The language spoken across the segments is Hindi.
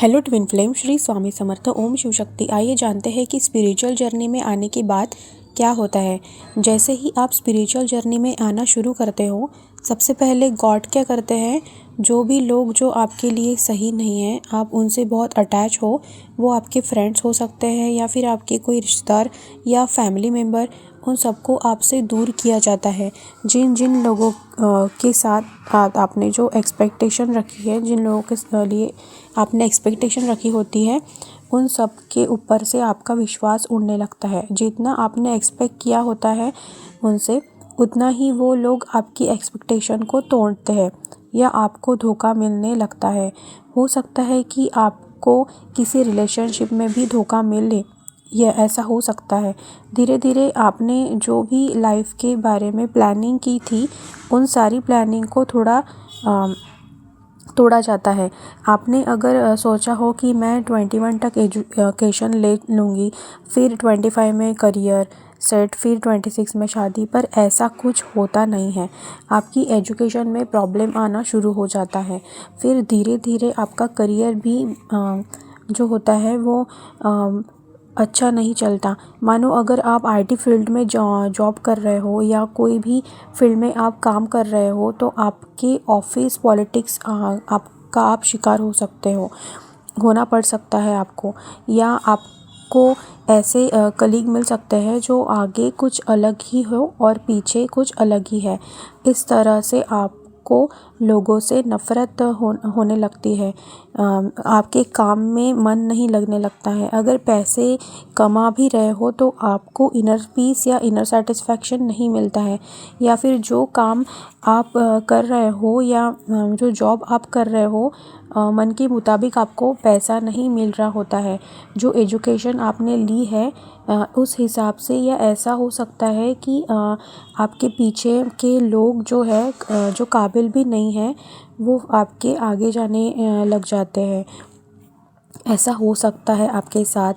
Hello twin flame, Shri Swami Samarth, Om Shiv Shakti. आइए जानते हैं कि स्पिरिचुअल जर्नी में आने के बाद क्या होता है। जैसे ही आप स्पिरिचुअल जर्नी में आना शुरू करते हो, सबसे पहले गॉड क्या करते हैं, जो भी लोग जो आपके लिए सही नहीं हैं, आप उनसे बहुत अटैच हो, वो आपके फ्रेंड्स हो सकते हैं या फिर आपके कोई रिश्तेदार या फैमिली मेम्बर, उन सबको आपसे दूर किया जाता है। जिन जिन लोगों के साथ आपने जो एक्सपेक्टेशन रखी है, जिन लोगों के लिए आपने एक्सपेक्टेशन रखी होती है, उन सब के ऊपर से आपका विश्वास उड़ने लगता है। जितना आपने एक्सपेक्ट किया होता है उनसे, उतना ही वो लोग आपकी एक्सपेक्टेशन को तोड़ते हैं या आपको धोखा मिलने लगता है। हो सकता है कि आपको किसी रिलेशनशिप में भी धोखा मिले, यह ऐसा हो सकता है। धीरे धीरे आपने जो भी लाइफ के बारे में प्लानिंग की थी, उन सारी प्लानिंग को थोड़ा तोड़ा जाता है। आपने अगर सोचा हो कि मैं 21 तक एजुकेशन ले लूँगी, फिर 25 में करियर सेट, फिर 26 में शादी, पर ऐसा कुछ होता नहीं है। आपकी एजुकेशन में प्रॉब्लम आना शुरू हो जाता है। फिर धीरे धीरे आपका करियर भी जो होता है वो अच्छा नहीं चलता। मानो अगर आप आईटी फील्ड में जॉब कर रहे हो या कोई भी फील्ड में आप काम कर रहे हो, तो आपके ऑफिस पॉलिटिक्स आप शिकार हो सकते हो, होना पड़ सकता है आपको, या आपको ऐसे कलीग मिल सकते हैं जो आगे कुछ अलग ही हो और पीछे कुछ अलग ही है। इस तरह से आपको लोगों से नफ़रत होने लगती है। आपके काम में मन नहीं लगने लगता है। अगर पैसे कमा भी रहे हो तो आपको इनर पीस या इनर सेटिस्फैक्शन नहीं मिलता है, या फिर जो काम आप कर रहे हो या जो जॉब आप कर रहे हो, मन के मुताबिक आपको पैसा नहीं मिल रहा होता है। जो एजुकेशन आपने ली है उस हिसाब से, या ऐसा हो सकता है कि आपके पीछे के लोग जो है जो काबिल भी नहीं है, वो आपके आगे जाने लग जाते हैं। ऐसा हो सकता है आपके साथ।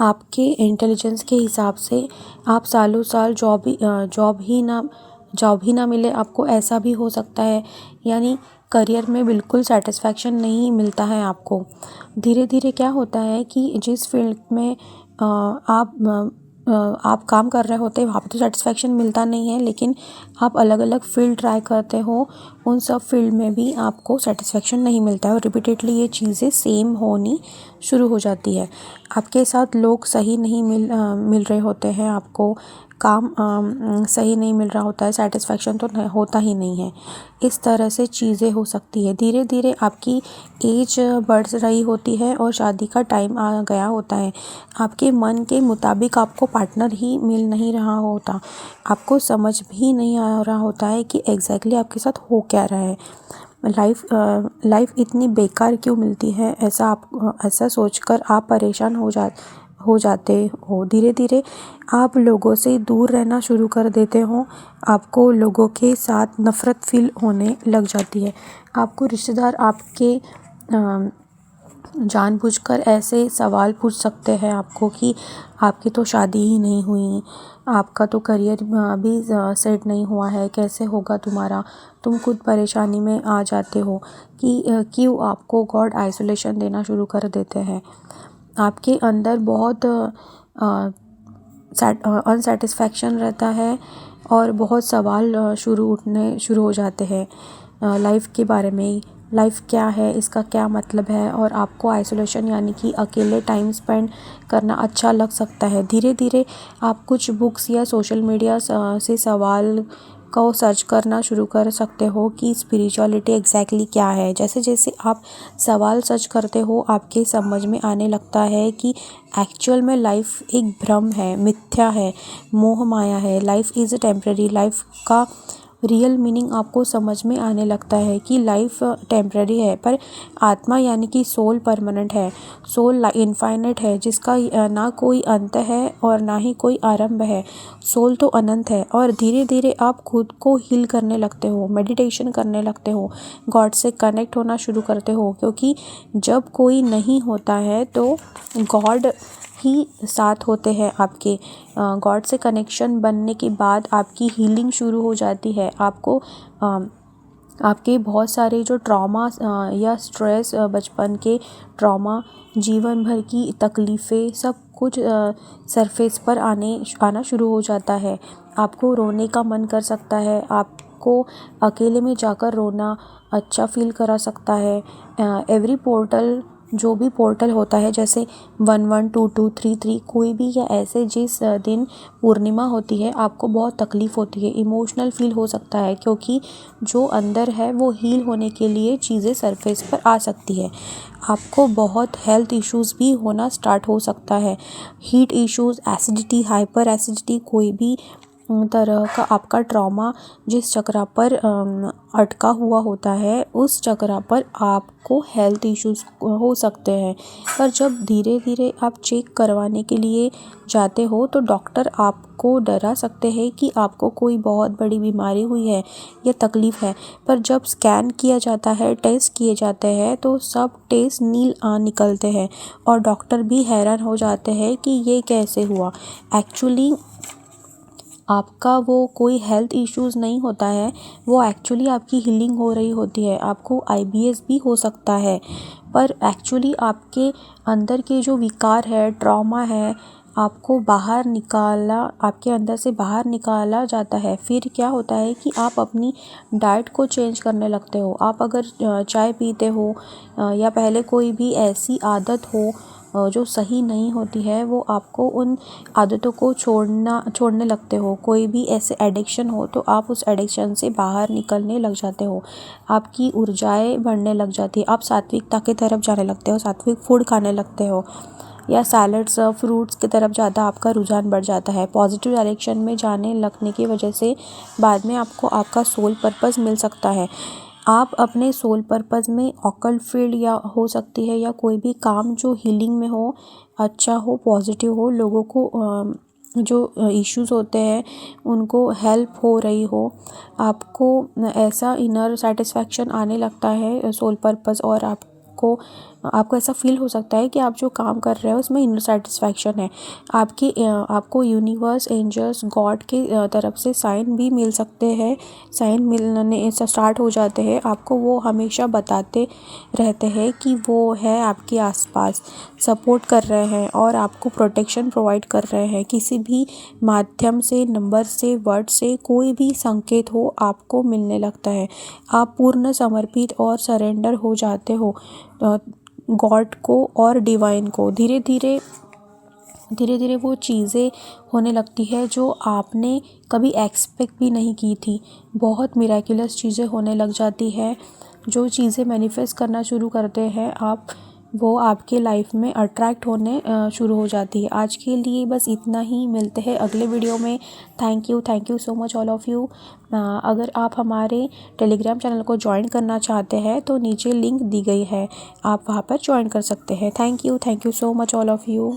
आपके इंटेलिजेंस के हिसाब से आप सालों साल जॉब ही ना मिले आपको, ऐसा भी हो सकता है। यानी करियर में बिल्कुल सेटिस्फैक्शन नहीं मिलता है आपको। धीरे धीरे क्या होता है कि जिस फील्ड में आप काम कर रहे होते हैं, वहाँ पे तो सेटिस्फैक्शन मिलता नहीं है, लेकिन आप अलग अलग फील्ड ट्राई करते हो, उन सब फील्ड में भी आपको सेटिस्फैक्शन नहीं मिलता है और रिपीटेडली ये चीज़ें सेम होनी शुरू हो जाती है। आपके साथ लोग सही नहीं मिल रहे होते हैं, आपको काम सही नहीं मिल रहा होता है, सेटिस्फैक्शन तो होता ही नहीं है। इस तरह से चीज़ें हो सकती है। धीरे धीरे आपकी एज बढ़ रही होती है और शादी का टाइम आ गया होता है। आपके मन के मुताबिक आपको पार्टनर ही मिल नहीं रहा होता। आपको समझ भी नहीं आ रहा होता है कि एग्जैक्टली आपके साथ हो क्या रहा है। लाइफ इतनी बेकार क्यों मिलती है, ऐसा सोचकर आप परेशान हो जाते हो। धीरे धीरे आप लोगों से दूर रहना शुरू कर देते हो। आपको लोगों के साथ नफ़रत फील होने लग जाती है। आपको रिश्तेदार आपके जानबूझकर ऐसे सवाल पूछ सकते हैं आपको कि आपकी तो शादी ही नहीं हुई, आपका तो करियर अभी सेट नहीं हुआ है, कैसे होगा तुम्हारा। तुम खुद परेशानी में आ जाते हो कि क्यों आपको गॉड आइसोलेशन देना शुरू कर देते हैं। आपके अंदर बहुत अनसेटिस्फैक्शन रहता है और बहुत सवाल उठने शुरू हो जाते हैं लाइफ के बारे में। लाइफ क्या है, इसका क्या मतलब है, और आपको आइसोलेशन यानी कि अकेले टाइम स्पेंड करना अच्छा लग सकता है। धीरे धीरे आप कुछ बुक्स या सोशल मीडिया से सवाल को सर्च करना शुरू कर सकते हो कि स्पिरिचुअलिटी एग्जैक्टली क्या है। जैसे जैसे आप सवाल सर्च करते हो, आपके समझ में आने लगता है कि एक्चुअल में लाइफ एक भ्रम है, मिथ्या है, मोह माया है। Life is temporary. लाइफ का रियल मीनिंग आपको समझ में आने लगता है कि लाइफ टेम्पररी है, पर आत्मा यानी कि सोल परमानेंट है। सोल इनफाइनाइट है, जिसका ना कोई अंत है और ना ही कोई आरंभ है। सोल तो अनंत है। और धीरे धीरे आप खुद को हील करने लगते हो, मेडिटेशन करने लगते हो, गॉड से कनेक्ट होना शुरू करते हो, क्योंकि जब कोई नहीं होता है तो गॉड ही साथ होते हैं आपके। गॉड से कनेक्शन बनने के बाद आपकी हीलिंग शुरू हो जाती है। आपको आपके बहुत सारे जो ट्रॉमा या स्ट्रेस, बचपन के ट्रॉमा, जीवन भर की तकलीफ़ें, सब कुछ सरफेस पर आना शुरू हो जाता है। आपको रोने का मन कर सकता है, आपको अकेले में जाकर रोना अच्छा फ़ील करा सकता है। एवरी पोर्टल, जो भी पोर्टल होता है, जैसे 11, 22, 33, कोई भी, या ऐसे जिस दिन पूर्णिमा होती है आपको बहुत तकलीफ़ होती है, इमोशनल फ़ील हो सकता है, क्योंकि जो अंदर है वो हील होने के लिए चीज़ें सरफेस पर आ सकती है। आपको बहुत हेल्थ इश्यूज़ भी होना स्टार्ट हो सकता है, heat issues, acidity, hyper acidity, कोई भी तरह का आपका ट्रॉमा जिस चक्रा पर अटका हुआ होता है, उस चक्रा पर आपको हेल्थ इश्यूज़ हो सकते हैं। पर जब धीरे धीरे आप चेक करवाने के लिए जाते हो तो डॉक्टर आपको डरा सकते हैं कि आपको कोई बहुत बड़ी बीमारी हुई है या तकलीफ़ है। पर जब स्कैन किया जाता है, टेस्ट किए जाते हैं, तो सब टेस्ट नील निकलते हैं और डॉक्टर भी हैरान हो जाते हैं कि ये कैसे हुआ। एक्चुअली आपका वो कोई हेल्थ इश्यूज़ नहीं होता है, वो एक्चुअली आपकी हीलिंग हो रही होती है। आपको आईबीएस भी हो सकता है, पर एक्चुअली आपके अंदर के जो विकार है, ट्रॉमा है, आपके अंदर से बाहर निकाला जाता है। फिर क्या होता है कि आप अपनी डाइट को चेंज करने लगते हो। आप अगर चाय पीते हो या पहले कोई भी ऐसी आदत हो जो सही नहीं होती है, वो आपको उन आदतों को छोड़ने लगते हो। कोई भी ऐसे एडिक्शन हो तो आप उस एडिक्शन से बाहर निकलने लग जाते हो, आपकी ऊर्जाएं बढ़ने लग जाती है, आप सात्विकता की तरफ जाने लगते हो, सात्विक फूड खाने लगते हो, या सैलड्स, फ्रूट्स की तरफ ज़्यादा आपका रुझान बढ़ जाता है। पॉजिटिव डायरेक्शन में जाने लगने की वजह से बाद में आपको आपका सोल पर्पस मिल सकता है। आप अपने सोल पर्पस में ऑकल्ट फील्ड या हो सकती है, या कोई भी काम जो हीलिंग में हो, अच्छा हो, पॉजिटिव हो, लोगों को जो इश्यूज़ होते हैं उनको हेल्प हो रही हो, आपको ऐसा इनर सेटिस्फैक्शन आने लगता है सोल पर्पस, और आपको ऐसा फील हो सकता है कि आप जो काम कर रहे हो उसमें इनर सेटिस्फैक्शन है। आपको यूनिवर्स, एंजल्स, गॉड के तरफ से साइन भी मिल सकते हैं, साइन मिलने स्टार्ट हो जाते हैं। आपको वो हमेशा बताते रहते हैं कि वो है आपके आसपास, सपोर्ट कर रहे हैं और आपको प्रोटेक्शन प्रोवाइड कर रहे हैं। किसी भी माध्यम से, नंबर से, वर्ड से, कोई भी संकेत हो आपको मिलने लगता है। आप पूर्ण समर्पित और सरेंडर हो जाते हो गॉड को और डिवाइन को। धीरे धीरे वो चीज़ें होने लगती है जो आपने कभी एक्सपेक्ट भी नहीं की थी। बहुत मिराकुलस चीज़ें होने लग जाती है। जो चीज़ें मैनिफेस्ट करना शुरू करते हैं आप, वो आपके लाइफ में अट्रैक्ट होने शुरू हो जाती है। आज के लिए बस इतना ही, मिलते हैं अगले वीडियो में। Thank you so much all of you. अगर आप हमारे टेलीग्राम चैनल को ज्वाइन करना चाहते हैं तो नीचे लिंक दी गई है, आप वहाँ पर ज्वाइन कर सकते हैं। Thank you so much all of you.